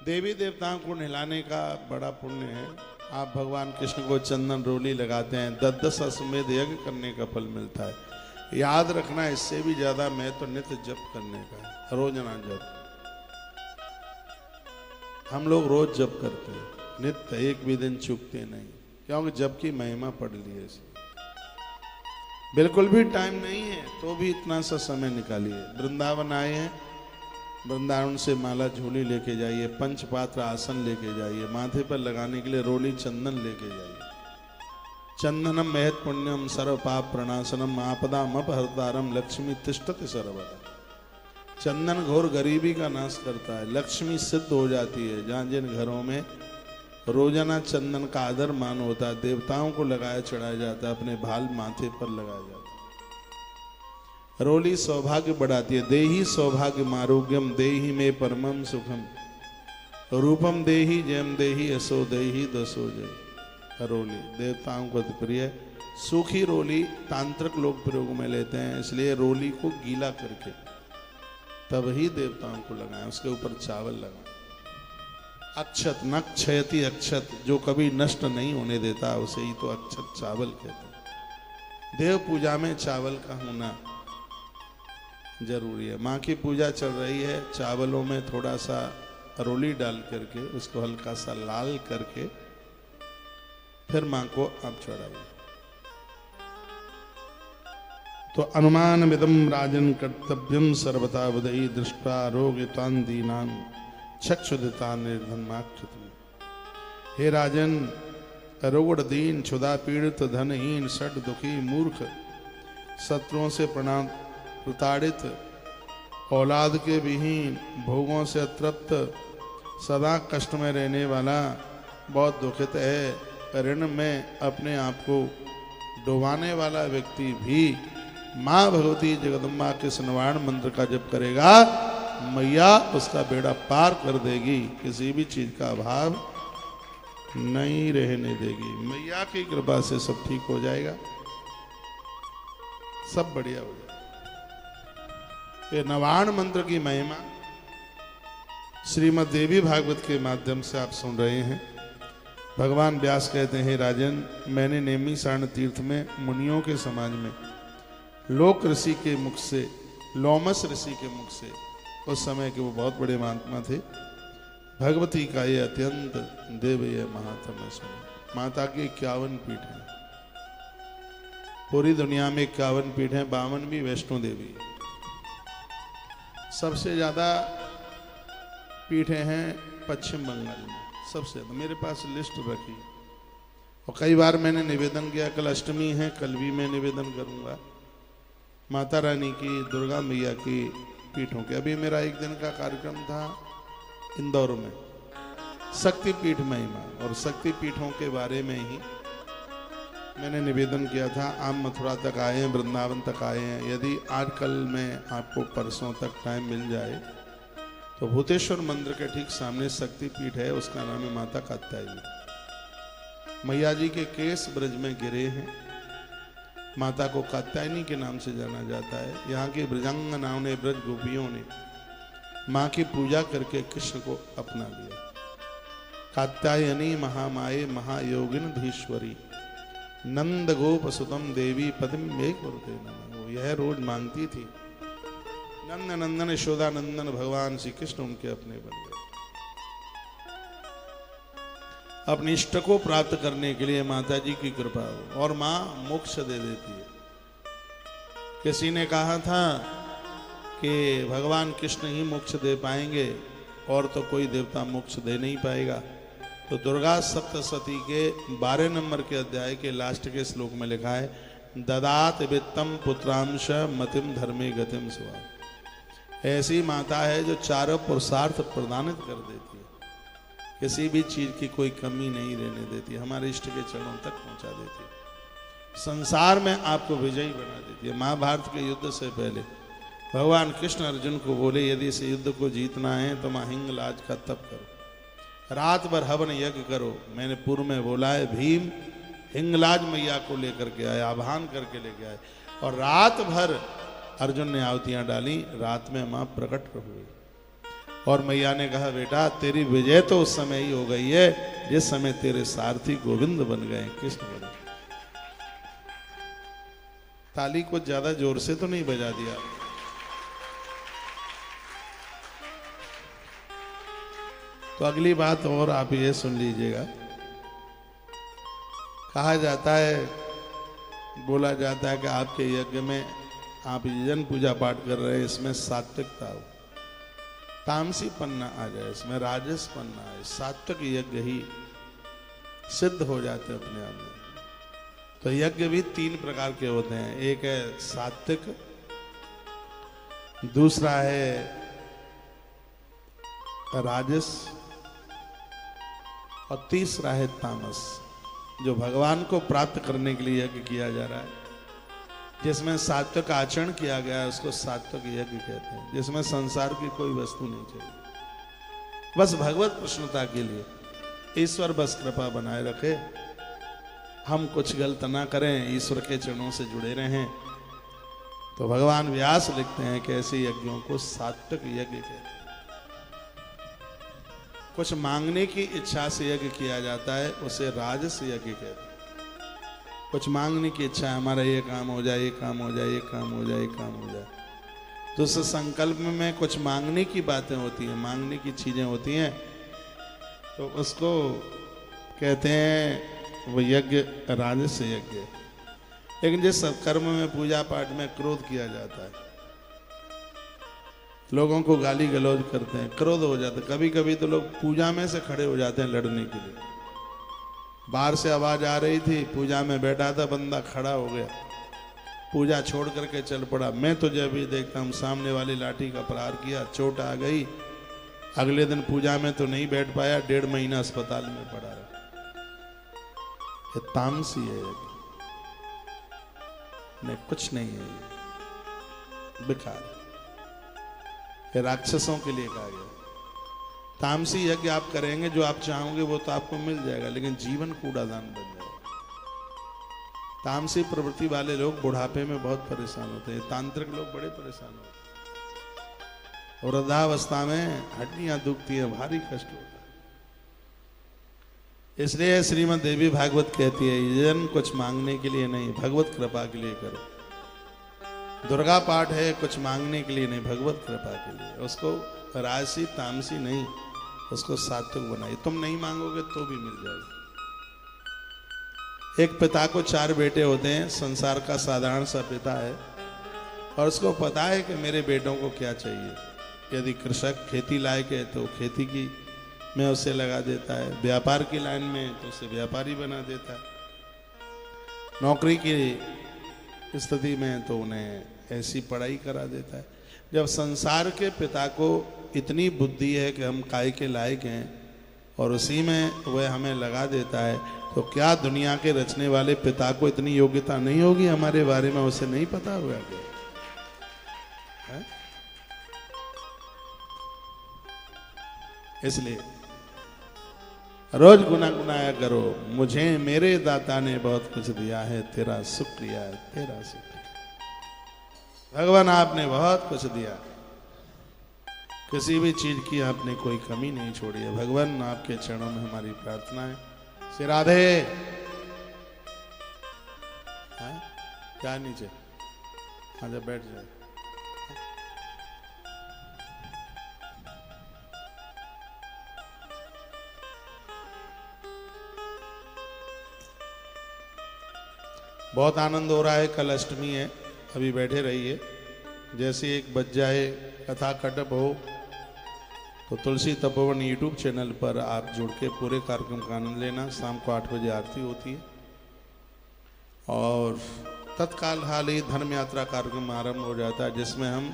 देवी देवताओं को नहलाने का बड़ा पुण्य है। आप भगवान कृष्ण को चंदन रोली लगाते हैं, 10-10 अश्वमेध यज्ञ करने का फल मिलता है। याद रखना, इससे भी ज्यादा मैं तो नित्य जप करने का है, रोजाना जप। हम लोग रोज जप करते हैं, नित्य, एक भी दिन चूकते नहीं, क्योंकि जप की महिमा पढ़ ली है। बिल्कुल भी टाइम नहीं है तो भी इतना सा समय निकालिए। वृंदावन आए हैं, वृंदावन से माला झोली लेके जाइए, पंचपात्र आसन लेके जाइए, माथे पर लगाने के लिए रोली चंदन लेके जाइए। चंदनम महत पुण्यम सर्व पाप प्रणाशनम आपदाम अपहर्तारम लक्ष्मी तिष्ठति सर्वदा। चंदन घोर गरीबी का नाश करता है, लक्ष्मी सिद्ध हो जाती है। जहाँ जिन घरों में रोजाना चंदन का आदर मान होता है, देवताओं को लगाया चढ़ाया जाता है, अपने भाल माथे पर लगाया जाता है। रोली सौभाग्य बढ़ाती है। देही सौभाग्य मारोग्यम देही में परमम सुखम रूपम देही जयम देही यशो देही दसो जय। रोली देवताओं को प्रिय है। सूखी रोली तांत्रिक लोग प्रयोग में लेते हैं, इसलिए रोली को गीला करके तब ही देवताओं को लगाएं, उसके ऊपर चावल लगाएं। अक्षत न क्षयति अक्षत, जो कभी नष्ट नहीं होने देता उसे ही तो अक्षत चावल कहते हैं। देव पूजा में चावल का होना जरूरी है। माँ की पूजा चल रही है, चावलों में थोड़ा सा रोली डाल करके उसको हल्का सा लाल करके फिर माँ को आप चढ़ाइए। तो अनुमान विदम राजन कर्तव्यम सर्वथा वदई दृष्टा रोगितान दीनान चक्षुदिता निर्धनमाक्षितम। हे राजन, रोगड़ दीन क्षुधा पीड़ित धनहीन सट दुखी मूर्ख शत्रुओं से प्रताड़ित औलाद के विहीन भोगों से अतृप्त सदा कष्ट में रहने वाला बहुत दुखित है। ऋण में अपने आप को डुबाने वाला व्यक्ति भी माँ भगवती जगदम्बा के सनवाण मंत्र का जप करेगा, मैया उसका बेड़ा पार कर देगी, किसी भी चीज का अभाव नहीं रहने देगी। मैया की कृपा से सब ठीक हो जाएगा, सब बढ़िया हो जाएगा। ये नवाण मंत्र की महिमा श्रीमद् देवी भागवत के माध्यम से आप सुन रहे हैं। भगवान व्यास कहते हैं, राजन, मैंने नेमी सारण तीर्थ में मुनियों के समाज में लोक ऋषि के मुख से, लोमस ऋषि के मुख से, उस समय के वो बहुत बड़े महात्मा थे, भगवती का ये अत्यंत देवीय महात्मा सुना। माता की 51 पीठ है, पूरी दुनिया में 51 पीठ है, 52 भी वैष्णो देवी। सबसे ज्यादा पीठें हैं पश्चिम बंगाल में, सबसे ज्यादा। मेरे पास लिस्ट रखी और कई बार मैंने निवेदन किया। कल अष्टमी है, कल भी मैं निवेदन करूंगा माता रानी की, दुर्गा मैया की पीठों के। अभी मेरा एक दिन का कार्यक्रम था इंदौर में, शक्ति पीठ महिमा, और शक्ति पीठों के बारे में ही मैंने निवेदन किया था। आप मथुरा तक आए हैं, वृंदावन तक आए हैं, यदि आज कल में आपको परसों तक टाइम मिल जाए तो भूतेश्वर मंदिर के ठीक सामने शक्ति पीठ है, उसका नाम है माता कात्यायनी। मैया जी के केस ब्रज में गिरे हैं, माता को कात्यायनी के नाम से जाना जाता है। यहाँ की ब्रजांगनाओं ने, ब्रज गोपियों ने माँ की पूजा करके कृष्ण को अपना लिया। कात्यायनी महामाये महायोगिन धीश्वरी नंद गोप सुतम देवी पद्म में कुरुते नमः। वो यह रोज मांगती थी। नंद नंदन यशोदा नंदन भगवान श्री कृष्ण उनके अपने बन गए। अपनी इष्ट को प्राप्त करने के लिए माता जी की कृपा हो, और माँ मोक्ष दे देती है। किसी ने कहा था कि भगवान कृष्ण ही मोक्ष दे पाएंगे और तो कोई देवता मोक्ष दे नहीं पाएगा। तो दुर्गा सप्तशती के 12 नंबर के अध्याय के लास्ट के श्लोक में लिखा है, ददात वित्तम पुत्रांश मतिम धर्मे गतिम स्वा। ऐसी माता है जो चारों पुरुषार्थ प्रदानित कर देती है, किसी भी चीज की कोई कमी नहीं रहने देती, हमारे इष्ट के चरणों तक पहुंचा देती है, संसार में आपको विजयी बना देती है। महाभारत के युद्ध से पहले भगवान कृष्ण अर्जुन को बोले, यदि इस युद्ध को जीतना है तो मां हिंगलाज का तप करो, रात भर हवन यज्ञ करो। मैंने पूर्व में बोला है, भीम हिंगलाज मैया को लेकर के आए, आह्वान करके लेके आए, और रात भर अर्जुन ने आहुतियां डाली, रात में मां प्रकट हुई। और मैया ने कहा बेटा तेरी विजय तो उस समय ही हो गई है जिस समय तेरे सारथी गोविंद बन गए, कृष्ण बन गए। ताली को ज्यादा जोर से तो नहीं बजा दिया। तो अगली बात और आप ये सुन लीजिएगा। कहा जाता है, बोला जाता है कि आपके यज्ञ में आप यजन पूजा पाठ कर रहे हैं, इसमें सात्विकता हो, तामसी पन्ना आ जाए, इसमें राजस पन्ना आए, सात्विक यज्ञ ही सिद्ध हो जाते अपने आप में। तो यज्ञ भी 3 प्रकार के होते हैं। एक है सात्विक, दूसरा है राजस और तीसरा है तामस, जो भगवान को प्राप्त करने के लिए यज्ञ किया जा रहा है। जिसमें सात्विक आचरण किया गया है उसको सात्विक यज्ञ कहते हैं, जिसमें संसार की कोई वस्तु नहीं चाहिए, बस भगवत प्रसन्नता के लिए। ईश्वर बस कृपा बनाए रखे, हम कुछ गलत ना करें, ईश्वर के चरणों से जुड़े रहें। तो भगवान व्यास लिखते हैं कि ऐसे यज्ञों को सात्विक यज्ञ कहते हैं। कुछ मांगने की इच्छा से यज्ञ किया जाता है, उसे राजस यज्ञ कहते हैं। कुछ मांगने की इच्छा है, हमारा ये काम हो जाए, ये काम हो जाए, ये काम हो जाए, ये काम हो जाए, तो उस संकल्प में कुछ मांगने की बातें होती हैं, मांगने की चीजें होती हैं, तो उसको कहते हैं वो यज्ञ राजस यज्ञ। लेकिन जिस कर्म में पूजा पाठ में क्रोध किया जाता है, लोगों को गाली गलौज करते हैं, क्रोध हो जाता है, कभी कभी तो लोग पूजा में से खड़े हो जाते हैं लड़ने के लिए। बाहर से आवाज आ रही थी, पूजा में बैठा था बंदा, खड़ा हो गया, पूजा छोड़ करके चल पड़ा। मैं तो जब भी देखता हूँ सामने वाली लाठी का प्रहार किया, चोट आ गई, अगले दिन पूजा में तो नहीं बैठ पाया, 1.5 महीना अस्पताल में पड़ा रहा। ये तामसी है, नहीं कुछ नहीं है, ये बेकार, ये राक्षसों के लिए कहा गया। तामसी यज्ञ आप करेंगे, जो आप चाहोगे वो तो आपको मिल जाएगा, लेकिन जीवन कूड़ादान बन जाएगा। तामसी प्रवृत्ति वाले लोग बुढ़ापे में बहुत परेशान होते हैं, तांत्रिक लोग बड़े परेशान होते हैं, वृद्धावस्था में हड्डियां दुखती है, भारी कष्ट होता है। इसलिए श्रीमद् देवी भागवत कहती है, यजन कुछ मांगने के लिए नहीं, भगवत कृपा के लिए करो। दुर्गा पाठ है, कुछ मांगने के लिए नहीं, भगवत कृपा के लिए। उसको राजसी तामसी नहीं, उसको सात्विक बनाइए। तुम नहीं मांगोगे तो भी मिल जाएगा। एक पिता को 4 बेटे होते हैं, संसार का साधारण सा पिता है, और उसको पता है कि मेरे बेटों को क्या चाहिए। यदि कृषक खेती लायक है तो खेती की में उसे लगा देता है, व्यापार की लाइन में तो उसे व्यापारी बना देता है, नौकरी की स्थिति में तो उन्हें ऐसी पढ़ाई करा देता है। जब संसार के पिता को इतनी बुद्धि है कि हम काय के लायक हैं और उसी में वह हमें लगा देता है, तो क्या दुनिया के रचने वाले पिता को इतनी योग्यता नहीं होगी हमारे बारे में, उसे नहीं पता हुआ क्या? इसलिए रोज गुनगुनाया करो, मुझे मेरे दाता ने बहुत कुछ दिया है, तेरा शुक्रिया है, तेरा शुक्रिया। भगवान आपने बहुत कुछ दिया, किसी भी चीज की आपने कोई कमी नहीं छोड़ी है। भगवान आपके चरणों में हमारी प्रार्थना है। श्री राधे क्या नीचे आजा बैठ जाए। बहुत आनंद हो रहा है, कल अष्टमी है, अभी बैठे रहिए। जैसे एक बज जाए कथा कटप हो तो तुलसी तपोवन यूट्यूब चैनल पर आप जुड़ के पूरे कार्यक्रम का आनंद लेना। शाम को 8 बजे आरती होती है और तत्काल हाल ही धर्म यात्रा कार्यक्रम आरंभ हो जाता है, जिसमें हम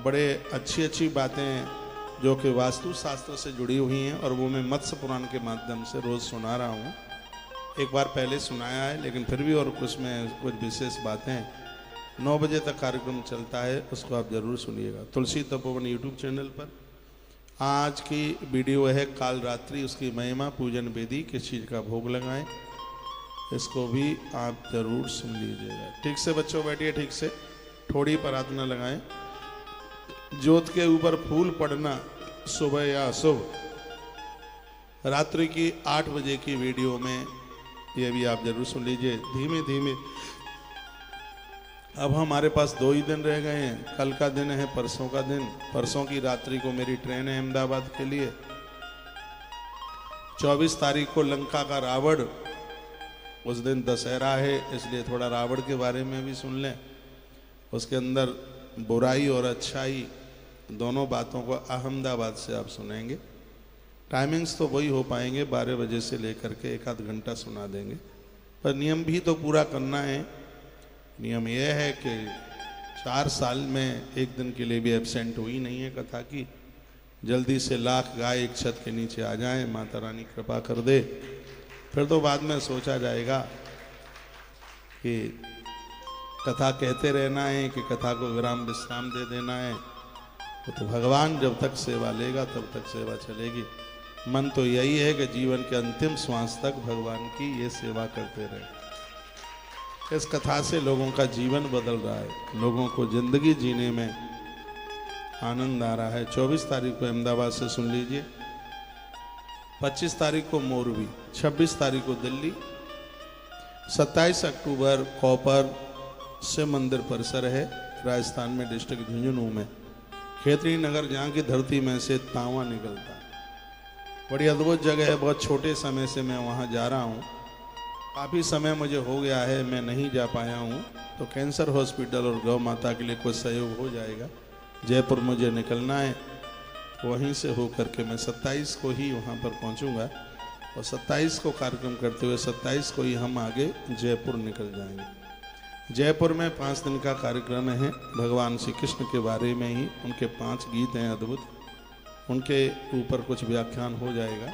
बड़े अच्छी अच्छी बातें जो कि वास्तु शास्त्र से जुड़ी हुई हैं, और वो मैं मत्स्य पुराण के माध्यम से रोज़ सुना रहा हूँ। एक बार पहले सुनाया है, लेकिन फिर भी और कुछ में कुछ विशेष बातें 9 बजे तक कार्यक्रम चलता है, उसको आप जरूर सुनिएगा। तुलसी तपोवन यूट्यूब चैनल पर आज की वीडियो है काल रात्रि, उसकी महिमा, पूजन विधि, किस चीज़ का भोग लगाएं, इसको भी आप जरूर सुन लीजिएगा। ठीक से बच्चों बैठिए, ठीक से, थोड़ी प्रार्थना लगाएं। ज्योत के ऊपर फूल पड़ना सुबह या अशुभ। रात्रि की 8 बजे की वीडियो में ये भी आप जरूर सुन लीजिए। धीमे धीमे अब हमारे पास 2 ही दिन रह गए हैं। कल का दिन है, परसों का दिन। परसों की रात्रि को मेरी ट्रेन है अहमदाबाद के लिए। 24 तारीख को लंका का रावण, उस दिन दशहरा है, इसलिए थोड़ा रावण के बारे में भी सुन लें। उसके अंदर बुराई और अच्छाई दोनों बातों को अहमदाबाद से आप सुनेंगे। टाइमिंग्स तो वही हो पाएंगे, 12 बजे से लेकर के 1 आध घंटा सुना देंगे, पर नियम भी तो पूरा करना है। नियम यह है कि 4 साल में 1 दिन के लिए भी एब्सेंट हुई नहीं है कथा की। जल्दी से लाख गाय एक छत के नीचे आ जाएं, माता रानी कृपा कर दे। फिर तो बाद में सोचा जाएगा कि कथा कहते रहना है कि कथा को विराम विश्राम दे देना है। तो भगवान जब तक सेवा लेगा तब तक सेवा चलेगी। मन तो यही है कि जीवन के अंतिम श्वास तक भगवान की ये सेवा करते रहे। इस कथा से लोगों का जीवन बदल रहा है, लोगों को जिंदगी जीने में आनंद आ रहा है। 24 तारीख को अहमदाबाद से सुन लीजिए, 25 तारीख को मोरबी, 26 तारीख को दिल्ली, 27 अक्टूबर कोपर शिव मंदिर परिसर है राजस्थान में, डिस्ट्रिक्ट झुंझुनू में, खेतरी नगर, जहाँ की धरती में से तांवा निकलता। बड़ी अद्भुत जगह है। बहुत छोटे समय से मैं वहाँ जा रहा हूँ। काफ़ी समय मुझे हो गया है मैं नहीं जा पाया हूँ, तो कैंसर हॉस्पिटल और गौ माता के लिए कुछ सहयोग हो जाएगा। जयपुर मुझे निकलना है, वहीं से हो करके मैं 27 को ही वहाँ पर पहुँचूँगा और 27 को कार्यक्रम करते हुए 27 को ही हम आगे जयपुर निकल जाएंगे। जयपुर में 5 दिन का कार्यक्रम है। भगवान श्री कृष्ण के बारे में ही, उनके 5 गीत हैं अद्भुत, उनके ऊपर कुछ व्याख्यान हो जाएगा,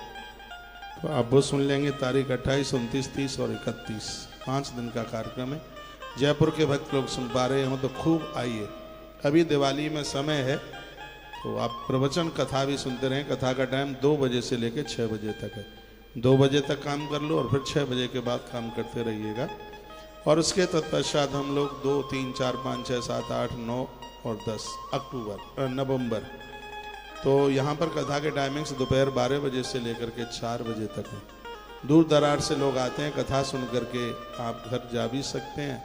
तो आप वो सुन लेंगे। तारीख 28, 29, 30 और 31 5 दिन का कार्यक्रम है। जयपुर के भक्त लोग सुन पा रहे हो तो खूब आइए। अभी दिवाली में समय है, तो आप प्रवचन कथा भी सुनते रहें। कथा का टाइम 2 बजे से लेकर 6 बजे तक है। 2 बजे तक काम कर लो और फिर 6 बजे के बाद काम करते रहिएगा। और उसके तत्पश्चात हम लोग 2, 3, 4, 5, 6, 7, 8, 9 और 10 नवंबर, तो यहाँ पर कथा के टाइमिंग्स दोपहर 12 बजे से लेकर के 4 बजे तक है। दूर दरार से लोग आते हैं, कथा सुन करके आप घर जा भी सकते हैं।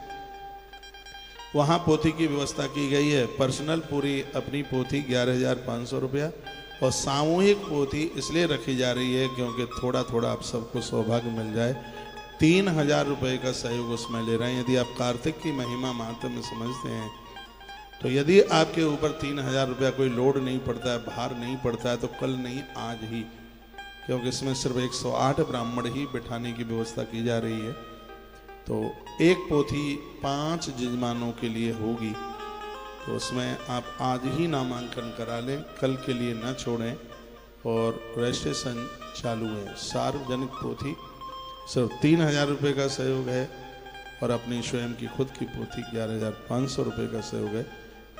वहाँ पोथी की व्यवस्था की गई है। पर्सनल पूरी अपनी पोथी 11,500 रुपया, और सामूहिक पोथी इसलिए रखी जा रही है क्योंकि थोड़ा थोड़ा आप सबको सौभाग्य मिल जाए। 3,000 रुपये का सहयोग उसमें ले रहे हैं। यदि आप कार्तिक की महिमा महत्व में समझते हैं, तो यदि आपके ऊपर 3,000 रुपया कोई लोड नहीं पड़ता है, भार नहीं पड़ता है, तो कल नहीं आज ही, क्योंकि इसमें सिर्फ 108 ब्राह्मण ही बिठाने की व्यवस्था की जा रही है। तो एक पोथी 5 जजमानों के लिए होगी, तो उसमें आप आज ही नामांकन करा लें, कल के लिए न छोड़ें। और रजिस्ट्रेशन चालू है। सार्वजनिक पोथी सिर्फ 3,000 रुपये का सहयोग है, और अपनी स्वयं की खुद की पोथी 11,500 रुपये का सहयोग है।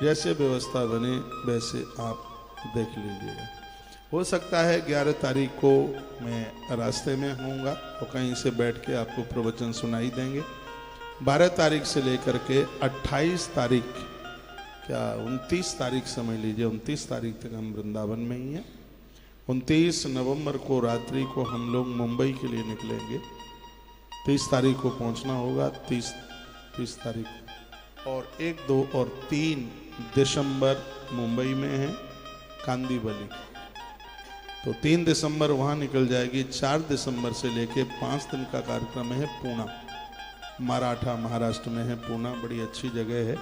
जैसे व्यवस्था बने वैसे आप देख लीजिएगा। हो सकता है 11 तारीख को मैं रास्ते में होऊंगा, तो कहीं से बैठ के आपको प्रवचन सुनाई देंगे। 12 तारीख से लेकर के 28 तारीख, क्या 29 तारीख समझ लीजिए, 29 तारीख तक हम वृंदावन में ही हैं। 29 नवंबर को रात्रि को हम लोग मुंबई के लिए निकलेंगे। 30 तारीख को पहुंचना होगा, 30 तारीख को। और 1, 2 और 3 दिसंबर मुंबई में है कांदीवली, तो 3 दिसंबर वहाँ निकल जाएगी। 4 दिसंबर से लेके 5 दिन का कार्यक्रम है पूना, मराठा महाराष्ट्र में है पूना, बड़ी अच्छी जगह है।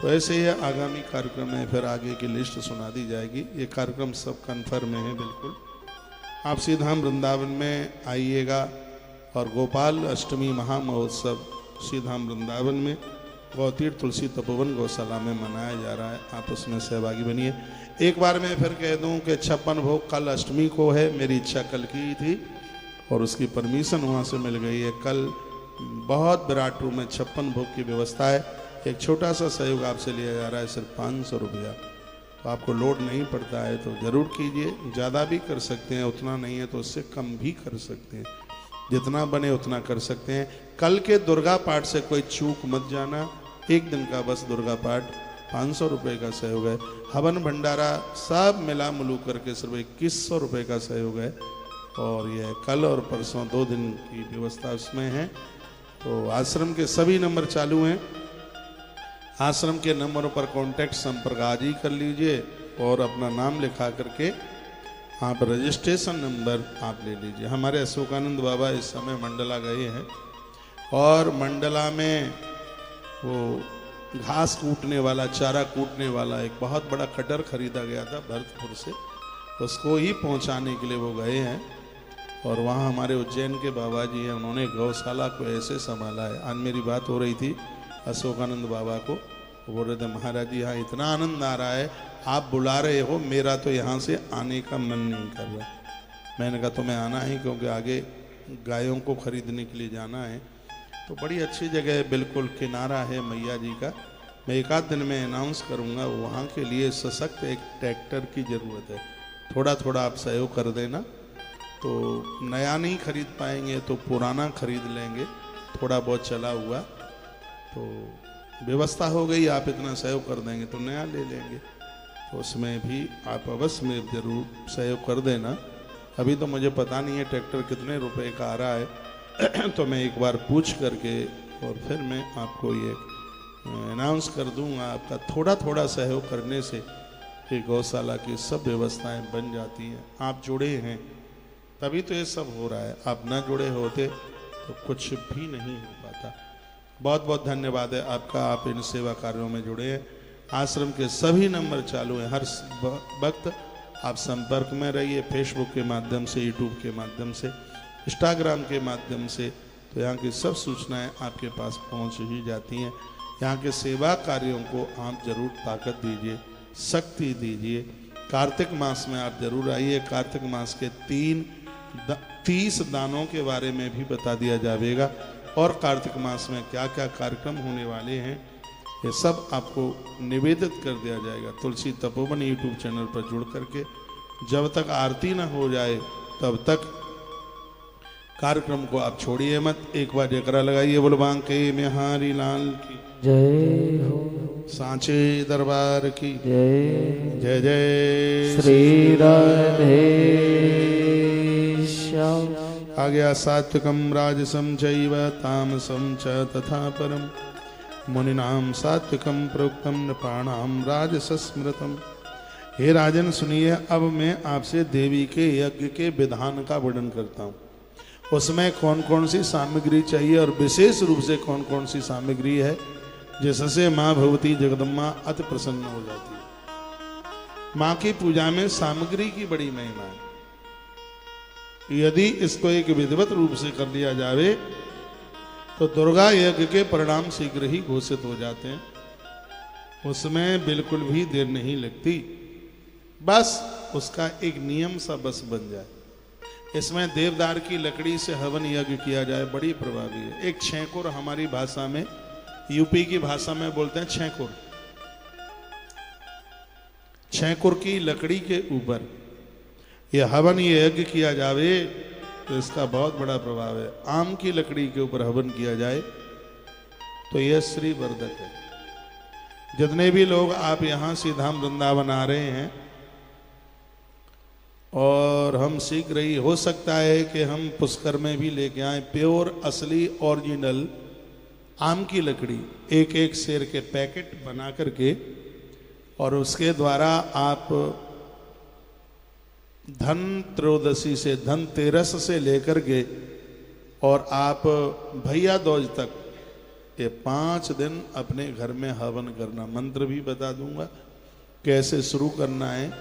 तो ऐसे ही आगामी कार्यक्रम है, फिर आगे की लिस्ट सुना दी जाएगी। ये कार्यक्रम सब कन्फर्म है बिल्कुल। आप सीधाम वृंदावन में आइएगा, और गोपाल अष्टमी महामहोत्सव सीधाम वृंदावन में गौतीर्थ तुलसी तपोवन गौशाला में मनाया जा रहा है। आप उसमें सहभागी बनिए। एक बार मैं फिर कह दूं कि 56 भोग कल अष्टमी को है। मेरी इच्छा कल की ही थी और उसकी परमिशन वहाँ से मिल गई है। कल बहुत विराट रूप में 56 भोग की व्यवस्था है। एक छोटा सा सहयोग आपसे लिया जा रहा है, सिर्फ 500 रुपया। तो आपको लोड नहीं पड़ता है तो ज़रूर कीजिए। ज़्यादा भी कर सकते हैं, उतना नहीं है तो उससे कम भी कर सकते हैं, जितना बने उतना कर सकते हैं। कल के दुर्गा पाठ से कोई चूक मत जाना। 1 दिन का बस दुर्गा पाठ 500 रुपये का सहयोग है। हवन भंडारा सब मिला मिलू करके सिर्फ 2100 रुपये का सहयोग है। और यह कल और परसों 2 दिन की व्यवस्था उसमें है। तो आश्रम के सभी नंबर चालू हैं। आश्रम के नंबरों पर कांटेक्ट संपर्क आज ही कर लीजिए और अपना नाम लिखा करके आप रजिस्ट्रेशन नंबर आप ले लीजिए। हमारे अशोकानंद बाबा इस समय मंडला गए हैं और मंडला में वो घास कूटने वाला, चारा कूटने वाला एक बहुत बड़ा कटर खरीदा गया था भरतपुर से, उसको ही पहुंचाने के लिए वो गए हैं। और वहाँ हमारे उज्जैन के बाबा जी हैं, उन्होंने गौशाला को ऐसे संभाला है। आज मेरी बात हो रही थी अशोकानंद बाबा को, बोल रहे थे महाराज जी यहाँ इतना आनंद आ रहा है, आप बुला रहे हो, मेरा तो यहाँ से आने का मन नहीं कर रहा। मैंने कहा तुम्हें आना ही, क्योंकि आगे गायों को खरीदने के लिए जाना है। तो बड़ी अच्छी जगह है, बिल्कुल किनारा है मैया जी का। मैं एक आध दिन में अनाउंस करूँगा, वहाँ के लिए सशक्त एक ट्रैक्टर की ज़रूरत है। थोड़ा थोड़ा आप सहयोग कर देना, तो नया नहीं खरीद पाएंगे तो पुराना खरीद लेंगे, थोड़ा बहुत चला हुआ। तो व्यवस्था हो गई, आप इतना सहयोग कर देंगे तो नया ले लेंगे। तो उसमें भी आप अवश्य में ज़रूर सहयोग कर देना। अभी तो मुझे पता नहीं है ट्रैक्टर कितने रुपए का आ रहा है तो मैं एक बार पूछ करके और फिर मैं आपको ये अनाउंस कर दूंगा। आपका थोड़ा थोड़ा सहयोग करने से ये गौशाला की सब व्यवस्थाएं बन जाती हैं। आप जुड़े हैं तभी तो ये सब हो रहा है, आप ना जुड़े होते तो कुछ भी नहीं हो पाता। बहुत बहुत धन्यवाद है आपका, आप इन सेवा कार्यों में जुड़े हैं। आश्रम के सभी नंबर चालू हैं, हर वक्त आप संपर्क में रहिए, फेसबुक के माध्यम से, यूट्यूब के माध्यम से, इंस्टाग्राम के माध्यम से। तो यहाँ की सब सूचनाएं आपके पास पहुँच ही जाती हैं। यहाँ के सेवा कार्यों को आप जरूर ताकत दीजिए, शक्ति दीजिए। कार्तिक मास में आप जरूर आइए। कार्तिक मास के 30 दानों के बारे में भी बता दिया जाएगा और कार्तिक मास में क्या क्या कार्यक्रम होने वाले हैं ये सब आपको निवेदित कर दिया जाएगा। तुलसी तपोवन यूट्यूब चैनल पर जुड़ करके जब तक आरती ना हो जाए तब तक कार्यक्रम को आप छोड़िए मत। एक बार जयकारा लगाइए, बोल बांके बिहारी लाल की जय हो, सांचे दरबार की जय जय जय श्री राधे श्याम। आ गया सात्विकम राजसम चैव तामसम च तथा परम मुनिनाम सात्विकम प्रोक्तम नृपाणाम राजसस्मृतम। हे राजन सुनिए, अब मैं आपसे देवी के यज्ञ के विधान का वर्णन करता हूँ। उसमें कौन कौन सी सामग्री चाहिए और विशेष रूप से कौन कौन सी सामग्री है जिससे माँ भगवती जगदम्बा अति प्रसन्न हो जाती है। माँ की पूजा में सामग्री की बड़ी महिमा है। यदि इसको एक विधिवत रूप से कर लिया जावे तो दुर्गा यज्ञ के परिणाम शीघ्र ही घोषित हो जाते हैं। उसमें बिल्कुल भी देर नहीं लगती, बस उसका एक नियम सा बस बन जाए। इसमें देवदार की लकड़ी से हवन यज्ञ किया जाए, बड़ी प्रभावी है। एक छेकुर, हमारी भाषा में, यूपी की भाषा में बोलते हैं छेकुर। छेकुर की लकड़ी के ऊपर यह हवन यज्ञ किया जावे तो इसका बहुत बड़ा प्रभाव है। आम की लकड़ी के ऊपर हवन किया जाए तो यह श्री वर्धक है। जितने भी लोग आप यहां सीधाम वृंदावन आ रहे हैं और हम शीघ्र ही, हो सकता है कि हम पुष्कर में भी लेके आए प्योर असली ओरिजिनल आम की लकड़ी, एक एक शेर के पैकेट बना करके, और उसके द्वारा आप धन त्रयोदशी से, धनतेरस से लेकर के और आप भैया दूज तक ये 5 दिन अपने घर में हवन करना। मंत्र भी बता दूंगा कैसे शुरू करना है,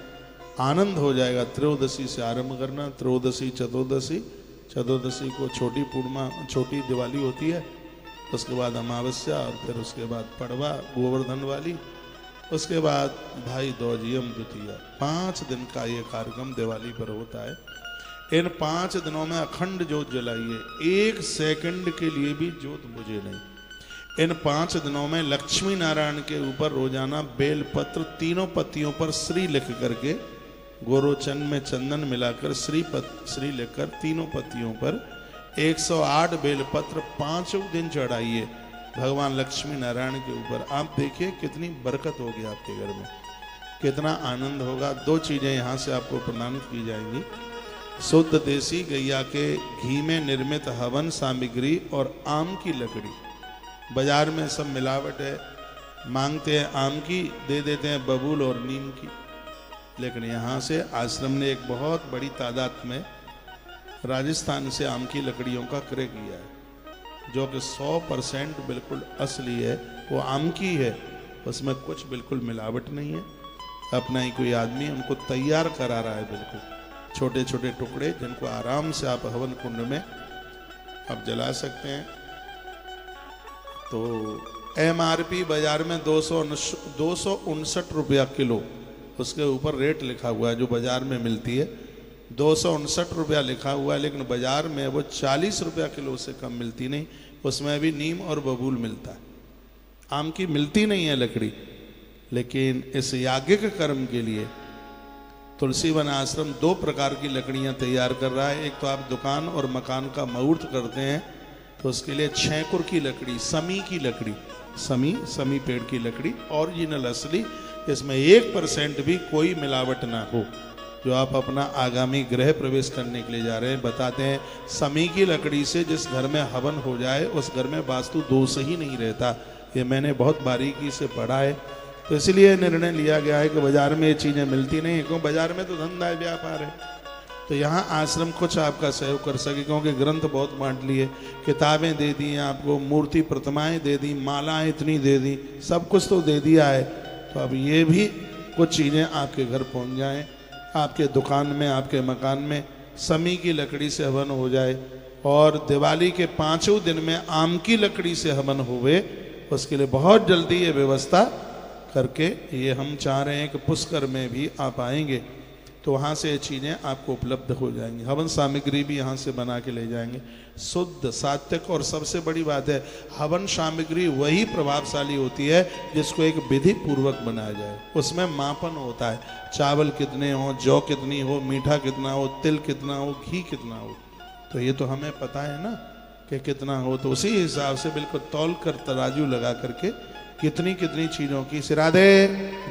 आनंद हो जाएगा। त्रयोदशी से आरंभ करना, त्रयोदशी, चतुर्दशी, चतुर्दशी को छोटी पूर्णिमा, छोटी दिवाली होती है, उसके बाद अमावस्या, और फिर उसके बाद पड़वा गोवर्धन वाली, उसके बाद भाई दूज, यम द्वितीया। 5 दिन का ये कार्यक्रम दिवाली पर होता है। इन 5 दिनों में अखंड ज्योत जलाइए, 1 सेकंड के लिए भी ज्योत बुझे नहीं। इन 5 दिनों में लक्ष्मी नारायण के ऊपर रोजाना बेलपत्र 3 पत्तियों पर श्री लिख करके, गोरोचन में चंदन मिलाकर श्री लिखकर 3 पत्तियों पर 108 बेलपत्र 5 दिन चढ़ाइए। भगवान लक्ष्मी नारायण के ऊपर। आप देखिए कितनी बरकत होगी आपके घर में, कितना आनंद होगा। 2 चीज़ें यहाँ से आपको प्रदानित की जाएंगी, शुद्ध देसी गैया के घी में निर्मित हवन सामग्री और आम की लकड़ी। बाजार में सब मिलावट है, मांगते हैं आम की, दे देते हैं बबूल और नीम की। लेकिन यहाँ से आश्रम ने एक बहुत बड़ी तादाद में राजस्थान से आम की लकड़ियों का क्रय किया है, जो कि 100% बिल्कुल असली है। वो आम की है, उसमें कुछ बिल्कुल मिलावट नहीं है। अपना ही कोई आदमी उनको तैयार करा रहा है, बिल्कुल छोटे छोटे टुकड़े, जिनको आराम से आप हवन कुंड में आप जला सकते हैं। तो MRP बाजार में 259 रुपया किलो, उसके ऊपर रेट लिखा हुआ है, जो बाजार में मिलती है 259 रुपया लिखा हुआ है, लेकिन बाजार में वो 40 रुपया किलो से कम मिलती नहीं। उसमें भी नीम और बबूल मिलता है, आम की मिलती नहीं है लकड़ी। लेकिन इस याज्ञिक कर्म के लिए तुलसी वन आश्रम 2 प्रकार की लकड़ियां तैयार कर रहा है। एक तो आप दुकान और मकान का मुहूर्त करते हैं, तो उसके लिए 6 कुर की लकड़ी, समी की लकड़ी, समी पेड़ की लकड़ी, ओरिजिनल असली, इसमें 1% भी कोई मिलावट ना हो, जो आप अपना आगामी गृह प्रवेश करने के लिए जा रहे हैं। बताते हैं समी की लकड़ी से जिस घर में हवन हो जाए उस घर में वास्तु दोष ही नहीं रहता। ये मैंने बहुत बारीकी से पढ़ा है। तो इसलिए निर्णय लिया गया है कि बाजार में ये चीज़ें मिलती नहीं, क्यों बाजार में तो धंधा है, व्यापार है। तो यहाँ आश्रम कुछ आपका सहयोग कर सके, क्योंकि ग्रंथ बहुत बांट लिए, किताबें दे दी आपको, मूर्ति प्रतिमाएं दे दी, मालाएं इतनी दे दी, सब कुछ तो दे दिया है। तो अब ये भी कुछ चीज़ें आपके घर पहुँच जाएं, आपके दुकान में, आपके मकान में समी की लकड़ी से हवन हो जाए, और दिवाली के 5वें दिन में आम की लकड़ी से हवन होवे, उसके लिए बहुत जल्दी ये व्यवस्था करके, ये हम चाह रहे हैं कि पुष्कर में भी आप आएंगे तो वहाँ से ये चीज़ें आपको उपलब्ध हो जाएंगी। हवन सामग्री भी यहाँ से बना के ले जाएंगे, शुद्ध सात्विक। और सबसे बड़ी बात है, हवन सामग्री वही प्रभावशाली होती है जिसको एक विधि पूर्वक बनाया जाए। उसमें मापन होता है, चावल कितने हो, जौ कितनी हो, मीठा कितना हो, तिल कितना हो, घी कितना हो। तो ये तो हमें पता है ना कि कितना हो, तो उसी हिसाब से बिल्कुल तौल कर तराजू लगा करके कितनी कितनी चीज़ों की सिरादे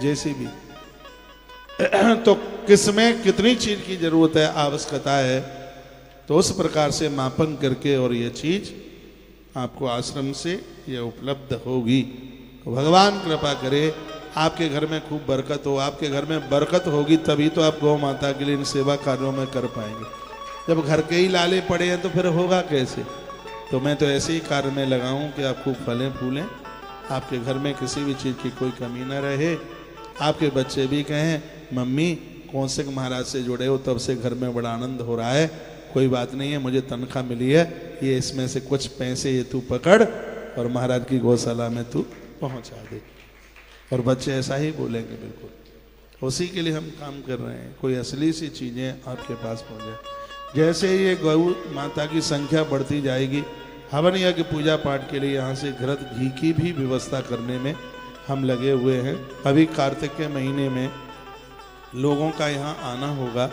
जैसी भी तो किसमें कितनी चीज़ की ज़रूरत है, आवश्यकता है, तो उस प्रकार से मापन करके और ये चीज़ आपको आश्रम से ये उपलब्ध होगी। भगवान कृपा करे आपके घर में खूब बरकत हो। आपके घर में बरकत होगी तभी तो आप गौ माता के लिए इन सेवा कार्यों में कर पाएंगे। जब घर के ही लाले पड़े हैं तो फिर होगा कैसे। तो मैं तो ऐसे ही कार्य में लगाऊं कि आप खूब फलें फूलें, आपके घर में किसी भी चीज़ की कोई कमी न रहे। आपके बच्चे भी कहें मम्मी कौशिक महाराज से जुड़े हो तब से घर में बड़ा आनंद हो रहा है, कोई बात नहीं है, मुझे तनख्वाह मिली है, ये इसमें से कुछ पैसे ये तू पकड़ और महाराज की गौशाला में तू पहुंचा दे। और बच्चे ऐसा ही बोलेंगे, बिल्कुल उसी के लिए हम काम कर रहे हैं, कोई असली सी चीज़ें आपके पास पहुँचे। जैसे ये गौ माता की संख्या बढ़ती जाएगी, हवन यज्ञ पूजा पाठ के लिए यहाँ से घृत घी की भी व्यवस्था करने में हम लगे हुए हैं। अभी कार्तिक के महीने में लोगों का यहाँ आना होगा,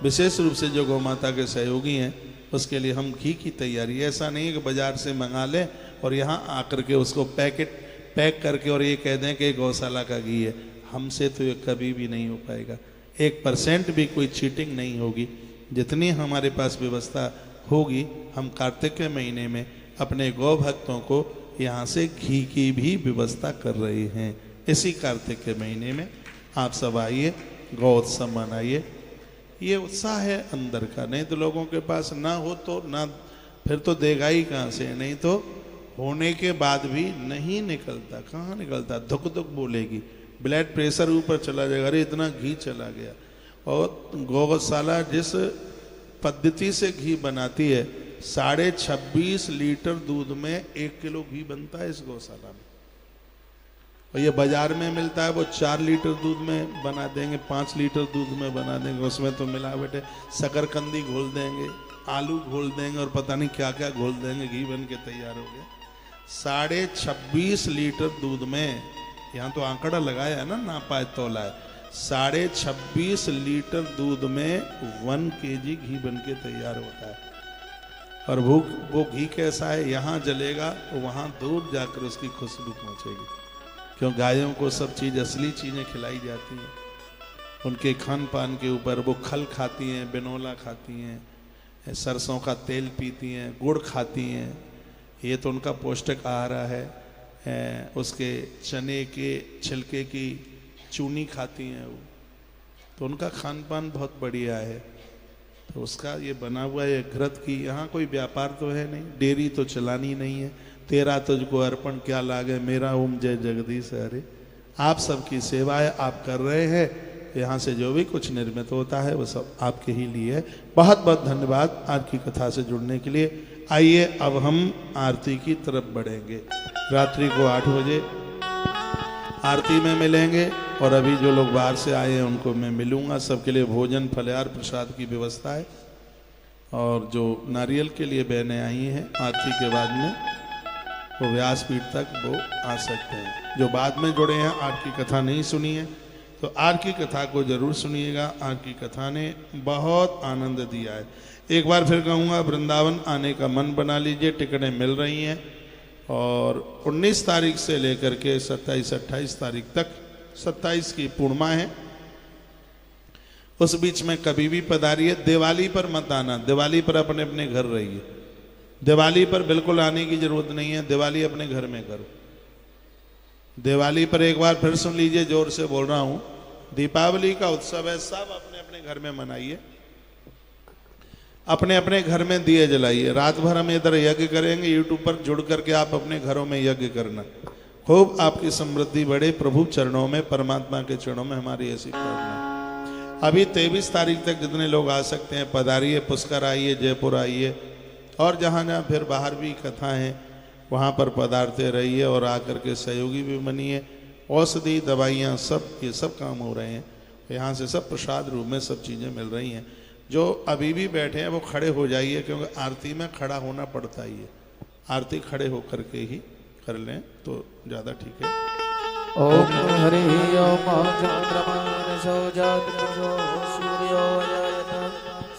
विशेष रूप से जो गौ माता के सहयोगी हैं उसके लिए हम घी की तैयारी, ऐसा नहीं है कि बाज़ार से मंगा लें और यहाँ आकर के उसको पैक करके और ये कह दें कि गौशाला का घी है। हमसे तो ये कभी भी नहीं हो पाएगा, 1% भी कोई चीटिंग नहीं होगी। जितनी हमारे पास व्यवस्था होगी, हम कार्तिक के महीने में अपने गौ भक्तों को यहाँ से घी की भी व्यवस्था कर रहे हैं। इसी कार्तिक के महीने में आप सब आइए, गौ उत्सव मनाइए। ये उत्साह है अंदर का, नहीं तो लोगों के पास ना हो तो ना, फिर तो देगा ही कहाँ से, नहीं तो होने के बाद भी नहीं निकलता। कहाँ निकलता, धुक धुक बोलेगी, ब्लड प्रेशर ऊपर चला जाएगा, अरे इतना घी चला गया। और गौशाला जिस पद्धति से घी बनाती है, 26.5 लीटर दूध में 1 किलो घी बनता है इस गौशाला में। और ये बाजार में मिलता है वो 4 लीटर दूध में बना देंगे, 5 लीटर दूध में बना देंगे, उसमें तो मिलावट है। शकरकंदी घोल देंगे, आलू घोल देंगे और पता नहीं क्या क्या घोल देंगे, घी बन के तैयार हो गया। 26.5 लीटर दूध में, यहाँ तो आंकड़ा लगाया है ना, नापा है, तोला है, 26.5 लीटर दूध में 1 kg घी बन के तैयार होता है। और वो घी कैसा है, यहाँ जलेगा तो वहाँ दूर जाकर उसकी खुशबू पहुँचेगी। क्यों? गायों को सब चीज़ असली चीज़ें खिलाई जाती हैं। उनके खान पान के ऊपर वो खल खाती हैं, बिनोला खाती हैं, सरसों का तेल पीती हैं, गुड़ खाती हैं, ये तो उनका पौष्टिक आहार है। उसके चने के छिलके की चूनी खाती हैं वो, तो उनका खान पान बहुत बढ़िया है। तो उसका ये बना हुआ है घृत की, यहाँ कोई व्यापार तो है नहीं, डेयरी तो चलानी नहीं है। तेरा तुझको अर्पण क्या लागे, मेरा ओम जय जगदीश हरे। आप सबकी सेवा है, आप कर रहे हैं, यहाँ से जो भी कुछ निर्मित होता है वो सब आपके ही लिए है। बहुत बहुत धन्यवाद आज की कथा से जुड़ने के लिए। आइए अब हम आरती की तरफ बढ़ेंगे। रात्रि को 8 बजे आरती में मिलेंगे और अभी जो लोग बाहर से आए हैं उनको मैं मिलूंगा। सबके लिए भोजन फलहार प्रसाद की व्यवस्था है और जो नारियल के लिए बहनें आई हैं आरती के बाद में वो व्यासपीठ तक वो आ सकते हैं। जो बाद में जुड़े हैं आज की कथा नहीं सुनी है तो आज की कथा को जरूर सुनिएगा। आज की कथा ने बहुत आनंद दिया है। एक बार फिर कहूँगा वृंदावन आने का मन बना लीजिए, टिकटें मिल रही हैं और 19 तारीख से लेकर के 27-28 तारीख तक, 27 की पूर्णिमा है, उस बीच में कभी भी पधारिए। दिवाली पर मत आना, दिवाली पर अपने अपने घर रहिए। दिवाली पर बिल्कुल आने की जरूरत नहीं है, दिवाली अपने घर में करो। दिवाली पर एक बार फिर सुन लीजिए, जोर से बोल रहा हूं, दीपावली का उत्सव है, सब अपने अपने घर में मनाइए, अपने अपने घर में दिए जलाइए। रात भर हम इधर यज्ञ करेंगे, यूट्यूब पर जुड़ करके आप अपने घरों में यज्ञ करना। खूब आपकी समृद्धि बढ़े। प्रभु चरणों में, परमात्मा के चरणों में हमारी ऐसी प्रार्थना। अभी 23 तारीख तक जितने लोग आ सकते हैं पधारिए, पुष्कर आइए, जयपुर आइए और जहाँ जहाँ फिर बाहर भी कथा हैं वहाँ पर पधारते रहिए और आकर के सहयोगी भी बनिए। औषधि दवाइयाँ सब ये सब काम हो रहे हैं, यहाँ से सब प्रसाद रूप में सब चीज़ें मिल रही हैं। जो अभी भी बैठे हैं वो खड़े हो जाइए, क्योंकि आरती में खड़ा होना पड़ता ही है। आरती खड़े होकर के ही कर लें तो ज़्यादा ठीक है। ओम हरि ओम चंद्रमा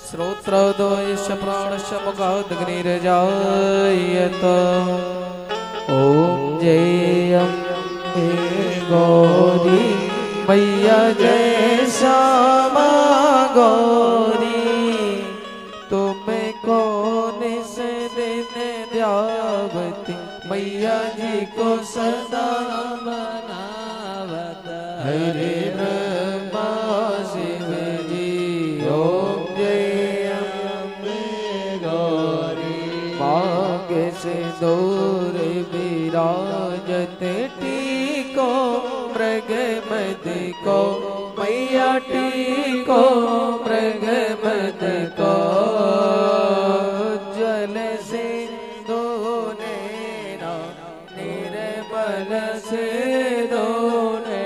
श्रोत्रोदयश्च प्राणश्च मुखादग्निर्जायत। ओम जय अम्बे गौरी मैया जय श्यामा गौरी, तुम्हें कौन से दिन द्यावती मैया जी को सदा मनावत। हरे ब्रह्मा शिव जी ओम जय अम्बे गौरी। मांग से दूर विराजत टीको मृग मद को मैया टीको मृग मद को। जल से दोने ना निर्मल से दोने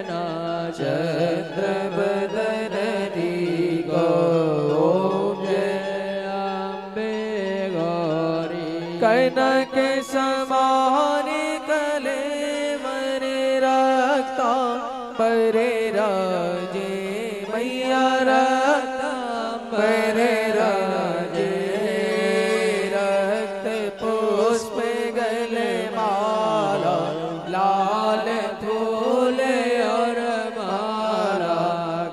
ना चंद्र बदरी को। जय अम्बे गौरी। कनक समान कले मरे रखता परे राजे मैया रखता परे राजे। रक्त पुष्प गले माला लाल फूल और माला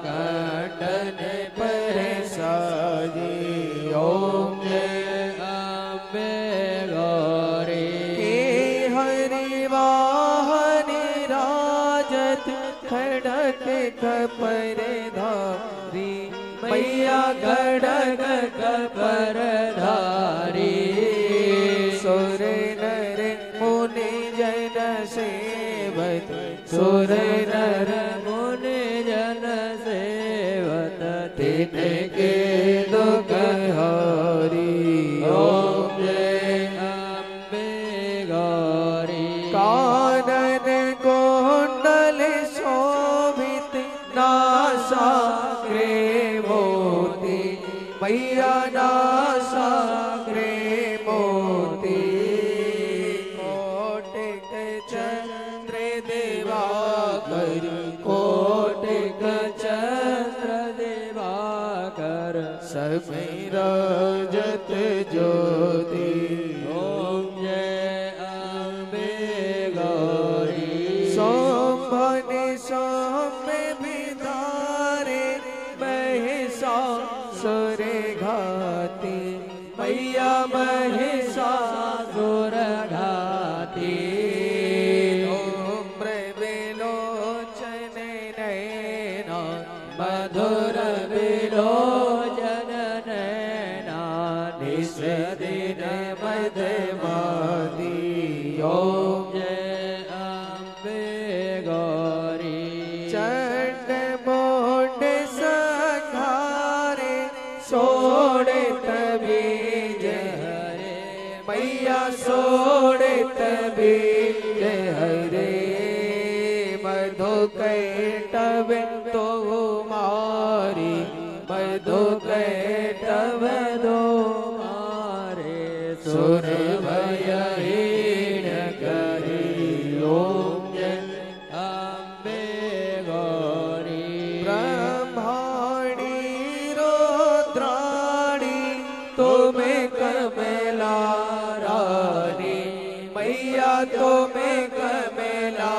घटन पर साजी। ओम जय अम्बे गौरी। हरि वाहनि राजत खड़क कपर धारी मैया खड़क कपर धारी। सुर नर मुनि जन सेवत सुर नर मुनि जन सेवत तिनके दुख हारी। ओम जय अम्बे गौरी। कानन कुंडल शोभित नासा ग्रे मोती मैया नासा ग्रे मोती। कोटिक चंद्र दिवाकर कोटिक चंद्र दिवाकर सब विराजत ज्योति ओम जय अम्बे गौरी सोमने सोम विधारे महिषासुर घाती मैया महिषासुर घाती मधुर विलोचन नैना निस दिन मधुमाती ओम जय अम्बे गौरी चंड मोड संघारे सोड़त बीज हरे मैया सोड़त बीज हरे मधु कैटव तो मारी मधु कैटव दो मारे सुर भयहीन करी ओम जय अम्बे गौरी ब्रह्माणी रुद्राणी तुम्हें कमला रानी मैया तुम्हें कमला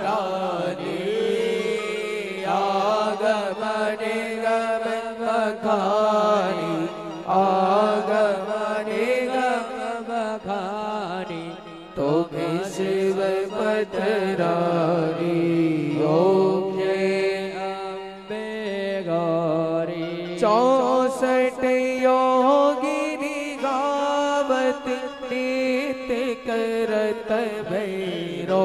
रानी आगमने गम बखानी आगमने गम बखानी तुम्हें शिव पतरानी ओम जय अम्बे गौरी 64 योगिनी गावत नित्य करत भैरो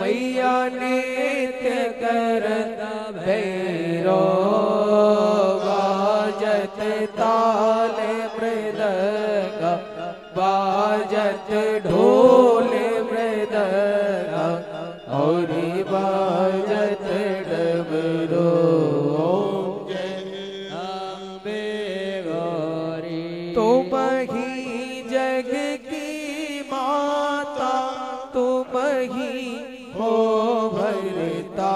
मैया नित्य करत भैरो बाजत ताल मृदंग बाजत ढोल मृदंग और बाजत डमरू ओम जय अम्बे गौरी तुम ही जग की माता तुम ही हो भरता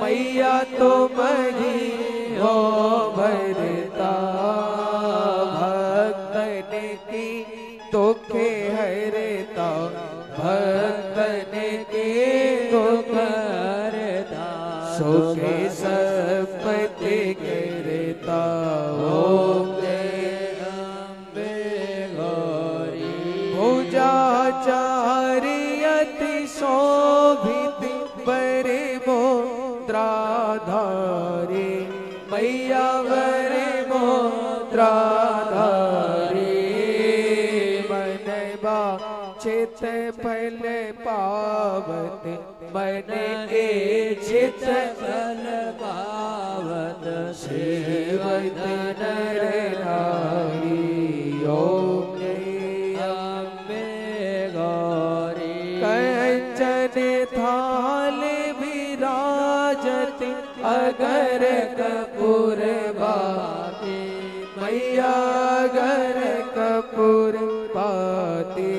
मैया तुम ही हो भरता भक्तन की दुखे हरता भक्तन के दुख हरता सुखे संपत्ति करता ओम जय अम्बे गौरी भुजाचार्यति शोभित बरे मोद्राधारी मैया बरे मोद्राधारी मनबा चित फल पावत मन के चित फल पावत सेवत नर नारी ओम जय अम्बे गौरी कंचन थाल विराजत अगर कपूर बाती मैया अगर कपूर पाती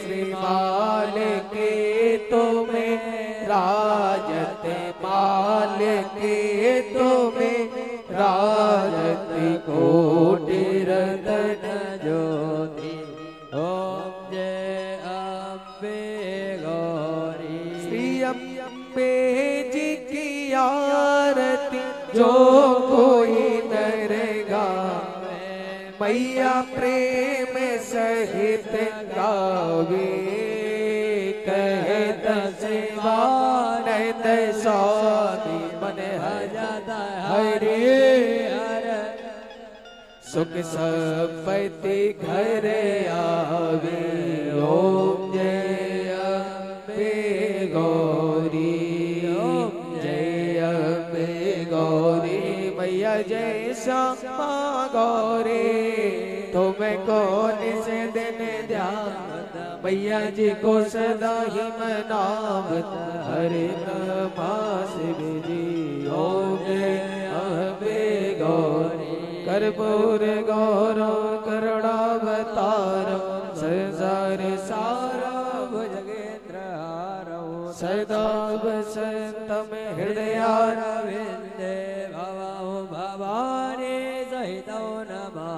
श्रीमाल के तुम्हें राजत माल के तुम्हें राजत कोटि रतन ज्योति ओम जय अम्बे गौरी श्री अम्बे जी की आरती जो कोई नर गावे मैया प्रेम सहित गावे कहत शिवानंद स्वामी मन हजाता हरे हर सुख संपत्ति घर आवे ओम जय अम्बे गौरी ओम जय अम्बे गौरी मैया जय श्यामा गौरी तुम्हें कौन से दिन ध्यान मैया जी को सदा ही मनावत हरे ब्रह्मा शिव जी ओम जय अम्बे गौरी कर्पूर गौरव करुणावतारम संसार सारम जगेंद्र हारम सदा वसंतम हृदयारविंदे